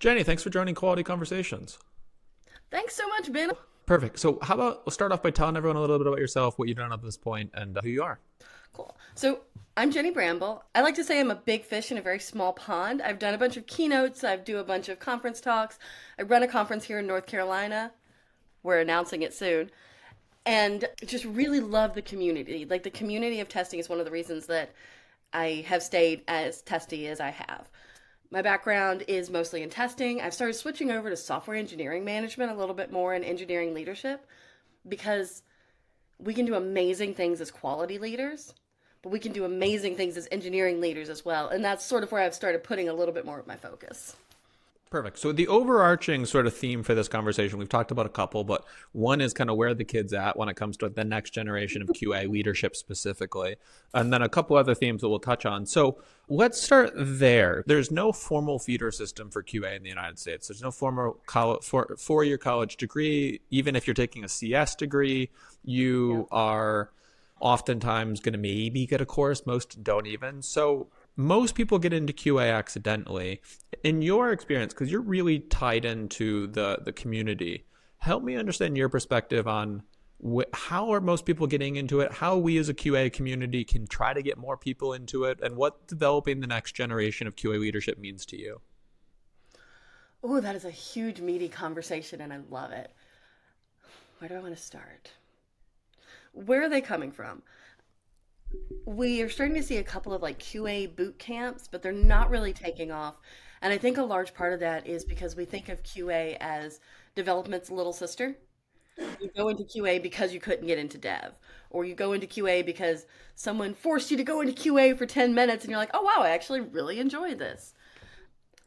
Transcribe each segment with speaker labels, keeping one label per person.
Speaker 1: Jenny, thanks for joining Quality Conversations.
Speaker 2: Thanks so much, Ben.
Speaker 1: Perfect. So, how about we'll start off by telling everyone a little bit about yourself, what you've done up to this point, and who you are.
Speaker 2: Cool. So I'm Jenny Bramble. I like to say I'm a big fish in a very small pond. I've done a bunch of keynotes. I do a bunch of conference talks. I run a conference here in North Carolina. We're announcing it soon. And just really love the community. Like the community of testing is one of the reasons that I have stayed as testy as I have. My background is mostly in testing. I've started switching over to software engineering management a little bit more in engineering leadership because we can do amazing things as quality leaders, but we can do amazing things as engineering leaders as well. And that's sort of where I've started putting a little bit more of my focus.
Speaker 1: Perfect. So, the overarching sort of theme for this conversation, we've talked about a couple, but one is kind of where the kids at when it comes to the next generation of QA leadership specifically, and then a couple other themes that we'll touch on. So, let's start there. There's no formal feeder system for QA in the United States. There's no formal four-year college degree. Even if you're taking a CS degree, you are oftentimes going to maybe get a course. Most don't even. So, most people get into QA accidentally. In your experience, because you're really tied into the community, help me understand your perspective on how are most people getting into it, how we as a QA community can try to get more people into it, and what developing the next generation of QA leadership means to you.
Speaker 2: Oh, that is a huge, meaty conversation, and I love it. Where do I want to start? Where are they coming from? We are starting to see a couple of like QA boot camps, but they're not really taking off. And I think a large part of that is because we think of QA as development's little sister. You go into QA because you couldn't get into dev, or you go into QA because someone forced you to go into QA for 10 minutes and you're like, oh, wow, I actually really enjoy this.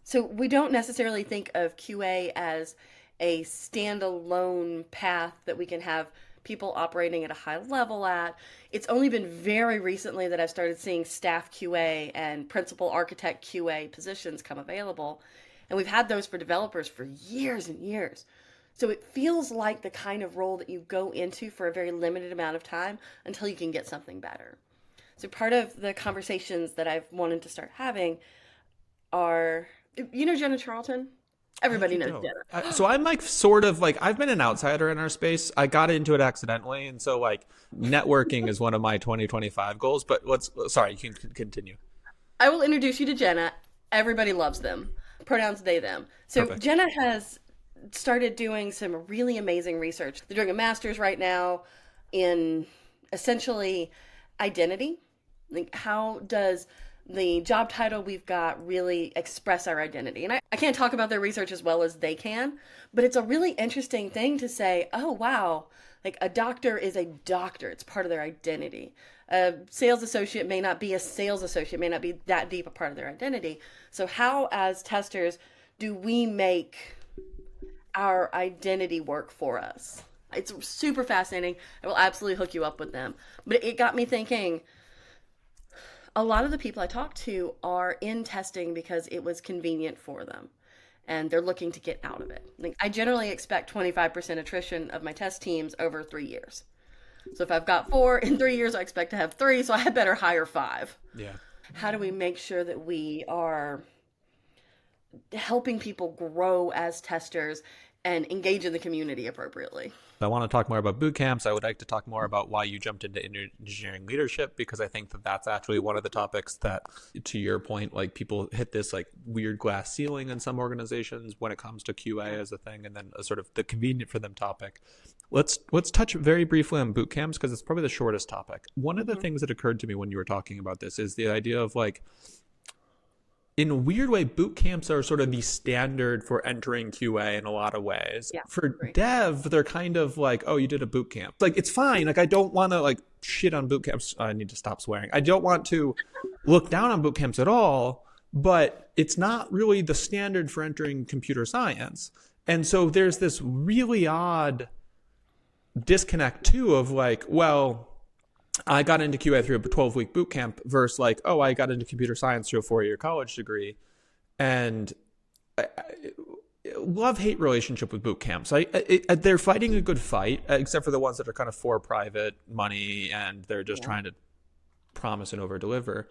Speaker 2: So we don't necessarily think of QA as a standalone path that we can have people operating at a high level at. It's only been very recently that I've started seeing staff QA and principal architect QA positions come available. And we've had those for developers for years and years. So it feels like the kind of role that you go into for a very limited amount of time until you can get something better. So part of the conversations that I've wanted to start having are, Jenna Charlton?
Speaker 1: I
Speaker 2: Everybody
Speaker 1: actually
Speaker 2: knows
Speaker 1: don't.
Speaker 2: Jenna.
Speaker 1: So I'm like sort of like I've been an outsider in our space. I got into it accidentally, and so like networking is one of my 2025 goals. But let's sorry, you can continue.
Speaker 2: I will introduce you to Jenna. Everybody loves them. Pronouns they, them. So
Speaker 1: Perfect.
Speaker 2: Jenna has started doing some really amazing research. They're doing a master's right now in essentially identity. Like, how does the job title we've got really express our identity? And I can't talk about their research as well as they can, but it's a really interesting thing to say, oh, wow, like a doctor is a doctor. It's part of their identity. A sales associate may not be a sales associate, may not be that deep a part of their identity. So how, as testers, do we make our identity work for us? It's super fascinating. I will absolutely hook you up with them. But it got me thinking, a lot of the people I talk to are in testing because it was convenient for them and they're looking to get out of it. Like, I generally expect 25% attrition of my test teams over 3 years. So if I've got four in 3 years, I expect to have three, so I had better hire five.
Speaker 1: Yeah.
Speaker 2: How do we make sure that we are helping people grow as testers and engage in the community appropriately?
Speaker 1: I want to talk more about boot camps. I would like to talk more about why you jumped into engineering leadership, because I think that that's actually one of the topics that, to your point, like people hit this like weird glass ceiling in some organizations when it comes to QA as a thing, and then a sort of the convenient for them topic. Let's touch very briefly on boot camps because it's probably the shortest topic. One of the things that occurred to me when you were talking about this is the idea of like, in a weird way, boot camps are sort of the standard for entering QA in a lot of ways.
Speaker 2: Yeah,
Speaker 1: For
Speaker 2: great.
Speaker 1: dev, they're kind of like, oh, you did a boot camp. Like, it's fine. Like, I don't want to like shit on boot camps. I need to stop swearing. I don't want to look down on boot camps at all, but it's not really the standard for entering computer science. And so there's this really odd disconnect too of like, well, I got into QA through a 12-week boot camp versus like, oh, I got into computer science through a 4-year college degree. And love-hate relationship with boot camps. They're fighting a good fight, except for the ones that are kind of for private money and they're just
Speaker 2: Yeah.
Speaker 1: trying to promise and over-deliver.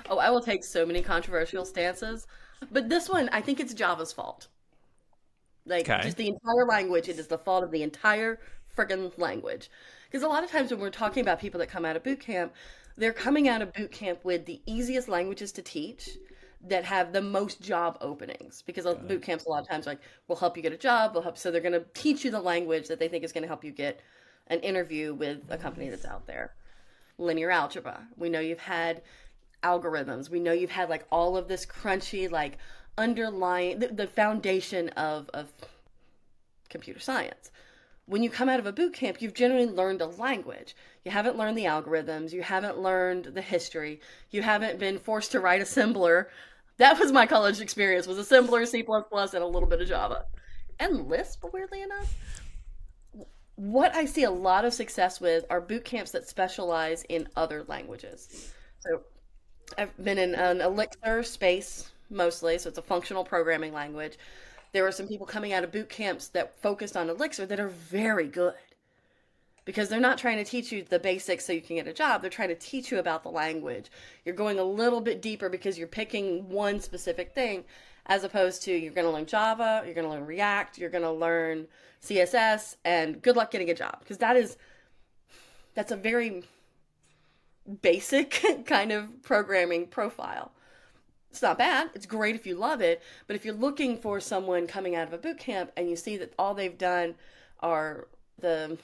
Speaker 2: Oh, I will take so many controversial stances. But this one, I think it's Java's fault. Like
Speaker 1: Okay.
Speaker 2: just the entire language, it is the fault of the entire friggin' language. Because a lot of times when we're talking about people that come out of boot camp, they're coming out of boot camp with the easiest languages to teach that have the most job openings. Because
Speaker 1: Got it.
Speaker 2: boot camps a lot of times like will help you get a job, will help so they're going to teach you the language that they think is going to help you get an interview with a company that's out there. Linear algebra. We know you've had algorithms. We know you've had like all of this crunchy like underlying the foundation of computer science. When you come out of a boot camp, you've generally learned a language. You haven't learned the algorithms, you haven't learned the history, you haven't been forced to write assembler. That was my college experience was assembler, C++, and a little bit of Java. And Lisp, weirdly enough. What I see a lot of success with are boot camps that specialize in other languages. So I've been in an Elixir space mostly, so it's a functional programming language. There were some people coming out of boot camps that focused on Elixir that are very good because they're not trying to teach you the basics so you can get a job. They're trying to teach you about the language. You're going a little bit deeper because you're picking one specific thing as opposed to you're going to learn Java, you're going to learn React, you're going to learn CSS, and good luck getting a job because that's a very basic kind of programming profile. It's not bad. It's great if you love it. But if you're looking for someone coming out of a boot camp and you see that all they've done are the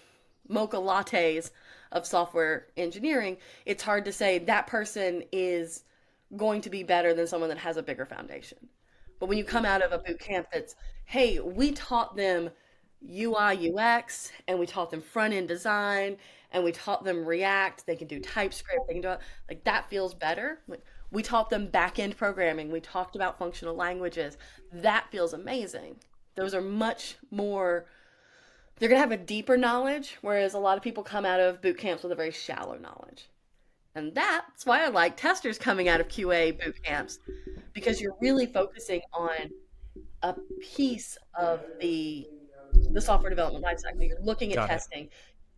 Speaker 2: mocha lattes of software engineering, it's hard to say that person is going to be better than someone that has a bigger foundation. But when you come out of a boot camp that's, hey, we taught them UI, UX, and we taught them front end design, and we taught them React, they can do TypeScript, they can do like that feels better. Like, we taught them back end programming, we talked about functional languages. That feels amazing. Those are much more, they're going to have a deeper knowledge, whereas a lot of people come out of boot camps with a very shallow knowledge. And that's why I like testers coming out of QA boot camps because you're really focusing on a piece of the software development lifecycle. You're looking at
Speaker 1: Got it.
Speaker 2: testing,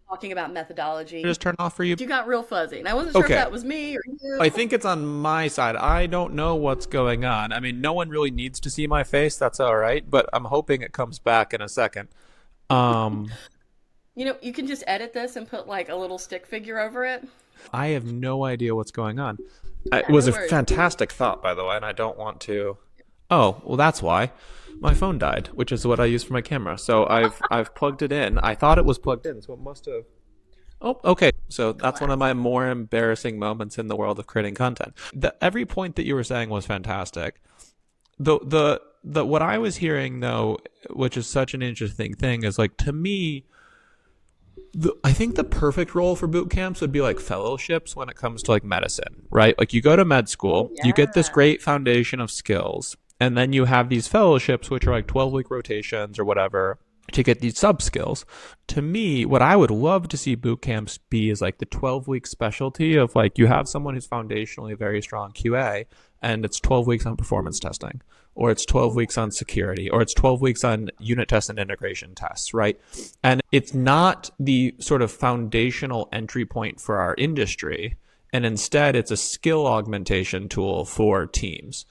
Speaker 2: talking about methodology.
Speaker 1: Just turn off for you.
Speaker 2: You got real fuzzy, and I wasn't sure if
Speaker 1: Okay.
Speaker 2: that was me or you.
Speaker 1: I think it's on my side. I don't know what's going on. I mean, no one really needs to see my face. That's all right. But I'm hoping it comes back in a second. Um,
Speaker 2: You know, you can just edit this and put like a little stick figure over it.
Speaker 1: I have no idea what's going on. It
Speaker 2: Yeah,
Speaker 1: was
Speaker 2: no
Speaker 1: a
Speaker 2: worries.
Speaker 1: fantastic thought, by the way, and I don't want to. Oh, well, that's why my phone died, which is what I use for my camera. So I've plugged it in. I thought it was plugged in, so it must have. Oh, okay. So that's one of my
Speaker 2: Classic.
Speaker 1: more embarrassing moments in the world of creating content. Every point that you were saying was fantastic. The what I was hearing though, which is such an interesting thing, is like to me, I think the perfect role for boot camps would be like fellowships when it comes to like medicine, right? Like you go to med
Speaker 2: Oh
Speaker 1: school, you get this
Speaker 2: yeah.
Speaker 1: great foundation of skills, and then you have these fellowships, which are like 12-week rotations or whatever, to get these sub skills. To me, what I would love to see boot camps be is like the 12-week specialty of like you have someone who's foundationally very strong QA, and it's 12 weeks on performance testing, or it's 12 weeks on security, or it's 12 weeks on unit tests and integration tests, right? And it's not the sort of foundational entry point for our industry. And instead, it's a skill augmentation tool for teams.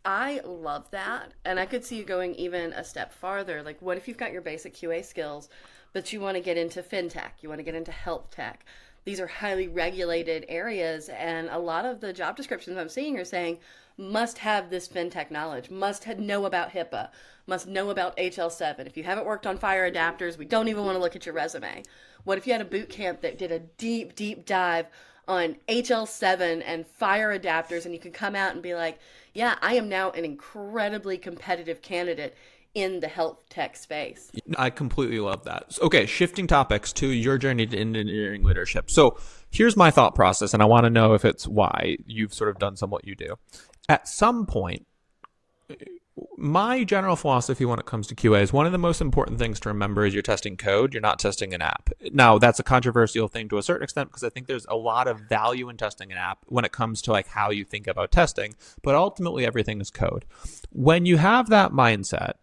Speaker 2: I love that. And I could see you going even a step farther. Like, what if you've got your basic QA skills, but you want to get into fintech, you want to get into health tech? These are highly regulated areas, and a lot of the job descriptions I'm seeing are saying must have this fintech knowledge, must know about HIPAA, must know about HL7. If you haven't worked on fire adapters, we don't even want to look at your resume. What if you had a boot camp that did a deep, deep dive on HL7 and fire adapters, and you could come out and be like, yeah, I am now an incredibly competitive candidate in the health tech space.
Speaker 1: I completely love that. Okay, shifting topics to your journey to engineering leadership. So here's my thought process, and I want to know if it's why you've sort of done some what you do. At some point, my general philosophy when it comes to QA is one of the most important things to remember is you're testing code, you're not testing an app. Now, that's a controversial thing to a certain extent because I think there's a lot of value in testing an app when it comes to like how you think about testing, but ultimately everything is code. When you have that mindset,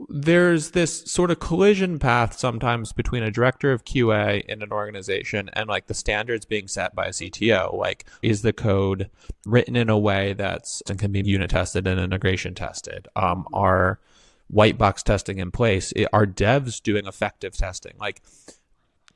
Speaker 1: there's this sort of collision path sometimes between a director of QA in an organization and like the standards being set by a CTO. Like, is the code written in a way that's and can be unit tested and integration tested? Are white box testing in place? Are devs doing effective testing? Like,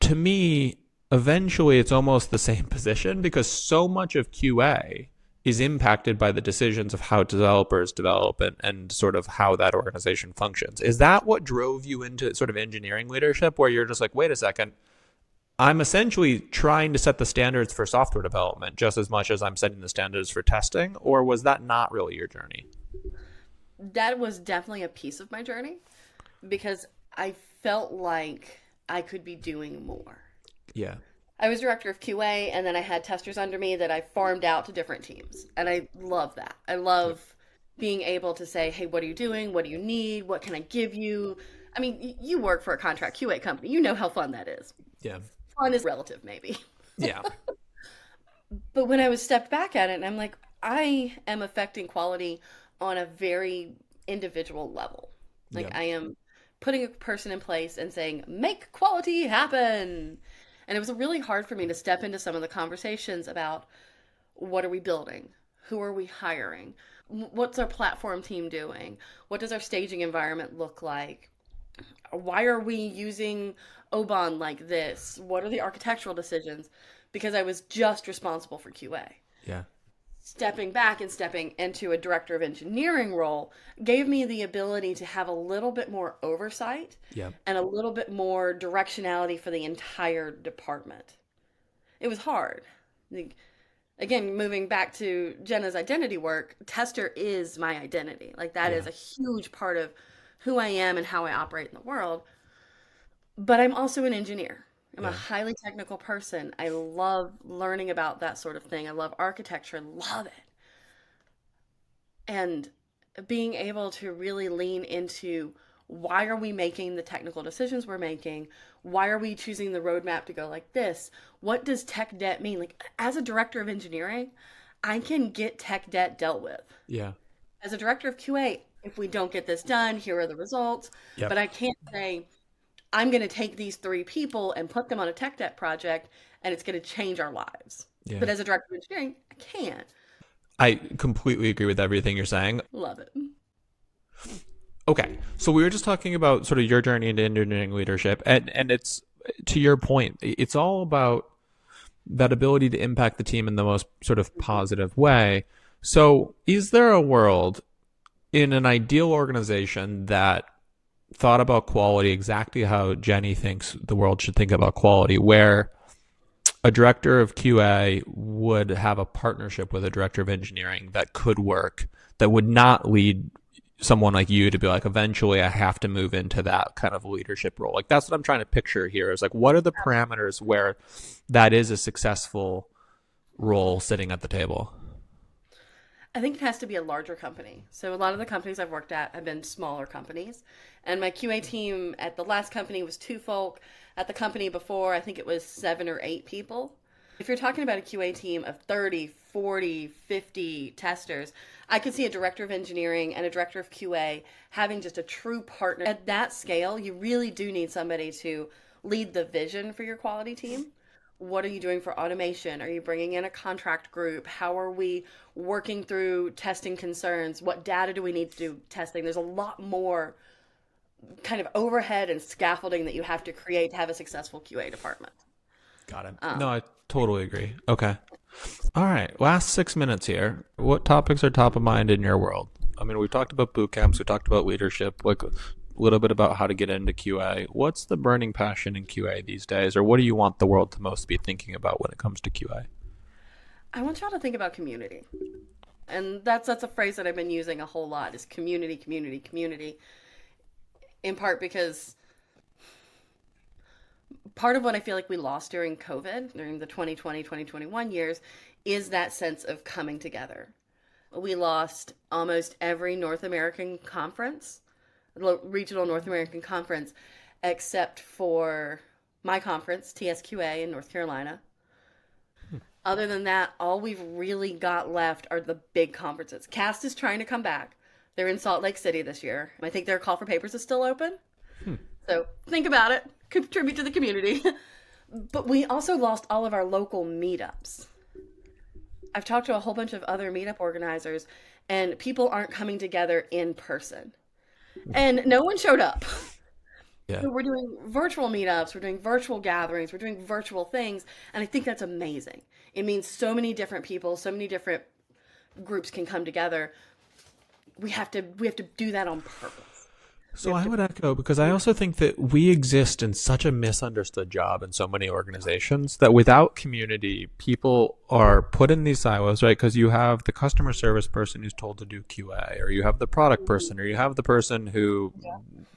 Speaker 1: to me, eventually it's almost the same position because so much of QA is impacted by the decisions of how developers develop and sort of how that organization functions. Is that what drove you into sort of engineering leadership where you're just like, wait a second, I'm essentially trying to set the standards for software development just as much as I'm setting the standards for testing? Or was that not really your journey?
Speaker 2: That was definitely a piece of my journey because I felt like I could be doing more.
Speaker 1: Yeah.
Speaker 2: I was director of QA and then I had testers under me that I farmed out to different teams. And I love that. I
Speaker 1: Yep.
Speaker 2: love being able to say, hey, what are you doing? What do you need? What can I give you? I mean, you work for a contract QA company. You know how fun that is.
Speaker 1: Yeah.
Speaker 2: Fun is relative, maybe.
Speaker 1: Yeah.
Speaker 2: But when I was stepped back at it, and I'm like, I am affecting quality on a very individual level. Like
Speaker 1: Yeah.
Speaker 2: I am putting a person in place and saying, make quality happen. And it was really hard for me to step into some of the conversations about what are we building? Who are we hiring? What's our platform team doing? What does our staging environment look like? Why are we using Oban like this? What are the architectural decisions? Because I was just responsible for QA.
Speaker 1: Yeah.
Speaker 2: Stepping back and stepping into a director of engineering role gave me the ability to have a little bit more oversight
Speaker 1: Yeah.
Speaker 2: and a little bit more directionality for the entire department. It was hard. Again, moving back to Jenna's identity work, tester is my identity. Like that is
Speaker 1: Yeah.
Speaker 2: a huge part of who I am and how I operate in the world. But I'm also an engineer. I'm a
Speaker 1: Yeah.
Speaker 2: highly technical person. I love learning about that sort of thing. I love architecture, love it. And being able to really lean into why are we making the technical decisions we're making? Why are we choosing the roadmap to go like this? What does tech debt mean? Like, as a director of engineering, I can get tech debt dealt with.
Speaker 1: Yeah.
Speaker 2: As a director of QA, if we don't get this done, here are the results.
Speaker 1: Yep.
Speaker 2: But I can't say, I'm going to take these three people and put them on a tech debt project and it's going to change our lives.
Speaker 1: Yeah.
Speaker 2: But as a director of engineering, I can't.
Speaker 1: I completely agree with everything you're saying.
Speaker 2: Love it.
Speaker 1: Okay, so we were just talking about sort of your journey into engineering leadership, and it's to your point, it's all about that ability to impact the team in the most sort of positive way. So, is there a world in an ideal organization that thought about quality exactly how Jenny thinks the world should think about quality, where a director of QA would have a partnership with a director of engineering that could work, that would not lead someone like you to be like, eventually I have to move into that kind of leadership role? Like, that's what I'm trying to picture here is like, what are the parameters where that is a successful role sitting at the table?
Speaker 2: I think it has to be a larger company. So a lot of the companies I've worked at have been smaller companies. And my QA team at the last company was two folk. At the company before, I think it was 7 or 8 people. If you're talking about a QA team of 30, 40, 50 testers, I could see a director of engineering and a director of QA having just a true partner. At that scale, you really do need somebody to lead the vision for your quality team. What are you doing for automation? Are you bringing in a contract group? How are we working through testing concerns? What data do we need to do testing? There's a lot more kind of overhead and scaffolding that you have to create to have a successful QA department.
Speaker 1: Got it. No,
Speaker 2: Um,
Speaker 1: I totally agree. Okay. All right. Last 6 minutes here. What topics are top of mind in your world? I mean, we've talked about boot camps, we talked about leadership, like a little bit about how to get into QA. What's the burning passion in QA these days, or what do you want the world to most be thinking about when it comes to QA?
Speaker 2: I want y'all to think about community. And that's a phrase that I've been using a whole lot is community, community, community. In part because part of what I feel like we lost during COVID, during the 2020, 2021 years, is that sense of coming together. We lost almost every North American conference, regional North American conference, except for my conference, TSQA in North Carolina. Other than that, all we've really got left are the big conferences. CAST is trying to come back. They're in Salt Lake City this year. I think their call for papers is still open.
Speaker 1: Hmm.
Speaker 2: So think about it. Contribute to the community. But we also lost all of our local meetups. I've talked to a whole bunch of other meetup organizers, and people aren't coming together in person. And no one showed up.
Speaker 1: Yeah.
Speaker 2: So we're doing virtual meetups, we're doing virtual gatherings, we're doing virtual things, and I think that's amazing. It means so many different people, so many different groups can come together. We have to do that on purpose.
Speaker 1: So I would echo, because I also think that we exist in such a misunderstood job in so many organizations that without community, people are put in these silos, right? Because you have the customer service person who's told to do QA, or you have the product person, or you have the person who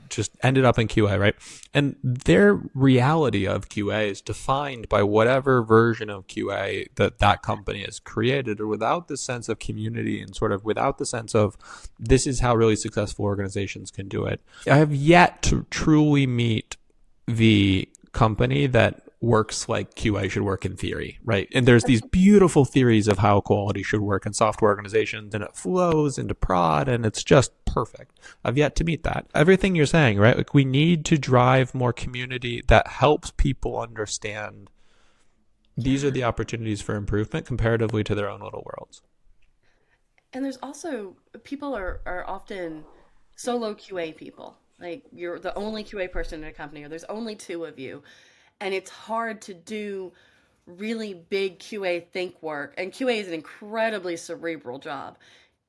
Speaker 1: just ended up in QA, right? And their reality of QA is defined by whatever version of QA that that company has created, or without the sense of community and sort of without the sense of this is how really successful organizations can do it. I have yet to truly meet the company that works like QA should work in theory, right? And there's these beautiful theories of how quality should work in software organizations, and it flows into prod, and it's just perfect. I've yet to meet that. Everything you're saying, right? Like, we need to drive more community that helps people understand these are the opportunities for improvement comparatively to their own little worlds.
Speaker 2: And there's also people are often solo QA people. Like you're the only QA person in a company, or there's only two of you. And it's hard to do really big QA think work. And QA is an incredibly cerebral job.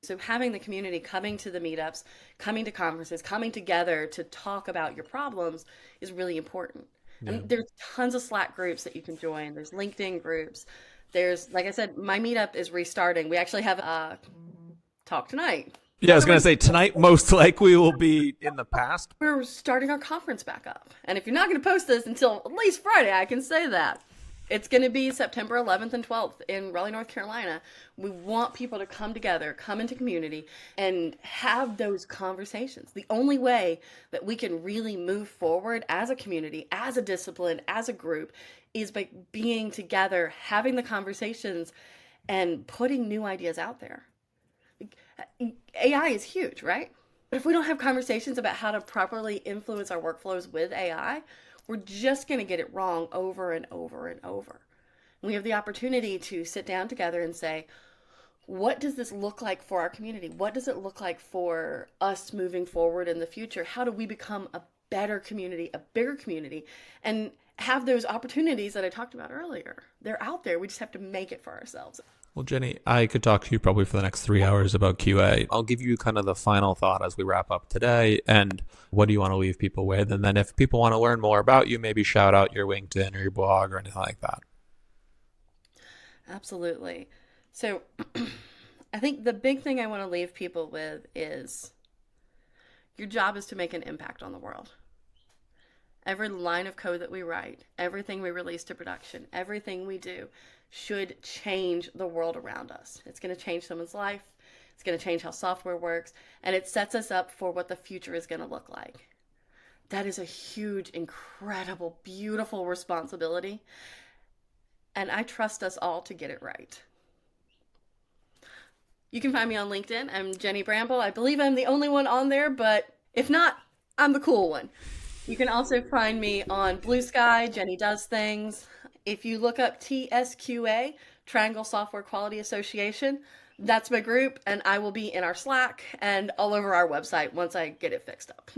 Speaker 2: So having the community coming to the meetups, coming to conferences, coming together to talk about your problems is really important.
Speaker 1: Yeah.
Speaker 2: And there's tons of Slack groups that you can join. There's LinkedIn groups. There's, like I said, my meetup is restarting. We actually have a talk tonight.
Speaker 1: Yeah, I was going to say tonight most likely will be in the past.
Speaker 2: We're starting our conference back up. And if you're not going to post this until at least Friday, I can say that. It's going to be September 11th and 12th in Raleigh, North Carolina. We want people to come together, come into community, and have those conversations. The only way that we can really move forward as a community, as a discipline, as a group, is by being together, having the conversations, and putting new ideas out there. AI is huge, right? But if we don't have conversations about how to properly influence our workflows with AI, we're just going to get it wrong over and over and over. We have the opportunity to sit down together and say, what does this look like for our community? What does it look like for us moving forward in the future? How do we become a better community, a bigger community, and have those opportunities that I talked about earlier? They're out there. We just have to make it for ourselves.
Speaker 1: Well, Jenny, I could talk to you probably for the next 3 hours about QA. I'll give you kind of the final thought as we wrap up today. And what do you want to leave people with? And then if people want to learn more about you, maybe shout out your LinkedIn or your blog or anything like that.
Speaker 2: Absolutely. So I think the big thing I want to leave people with is your job is to make an impact on the world. Every line of code that we write, everything we release to production, everything we do should change the world around us. It's going to change someone's life. It's going to change how software works. And it sets us up for what the future is going to look like. That is a huge, incredible, beautiful responsibility. And I trust us all to get it right. You can find me on LinkedIn. I'm Jenny Bramble. I believe I'm the only one on there, but if not, I'm the cool one. You can also find me on Blue Sky, Jenny Does Things. If you look up TSQA, Triangle Software Quality Association, that's my group, and I will be in our Slack and all over our website once I get it fixed up.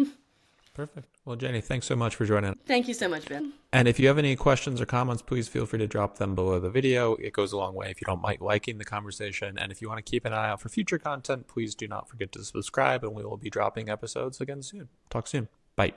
Speaker 1: Perfect. Well, Jenny, thanks so much for joining.
Speaker 2: Thank you so much, Ben.
Speaker 1: And if you have any questions or comments, please feel free to drop them below the video. It goes a long way if you don't mind liking the conversation. And if you want to keep an eye out for future content, please do not forget to subscribe, and we will be dropping episodes again soon. Talk soon. Bye.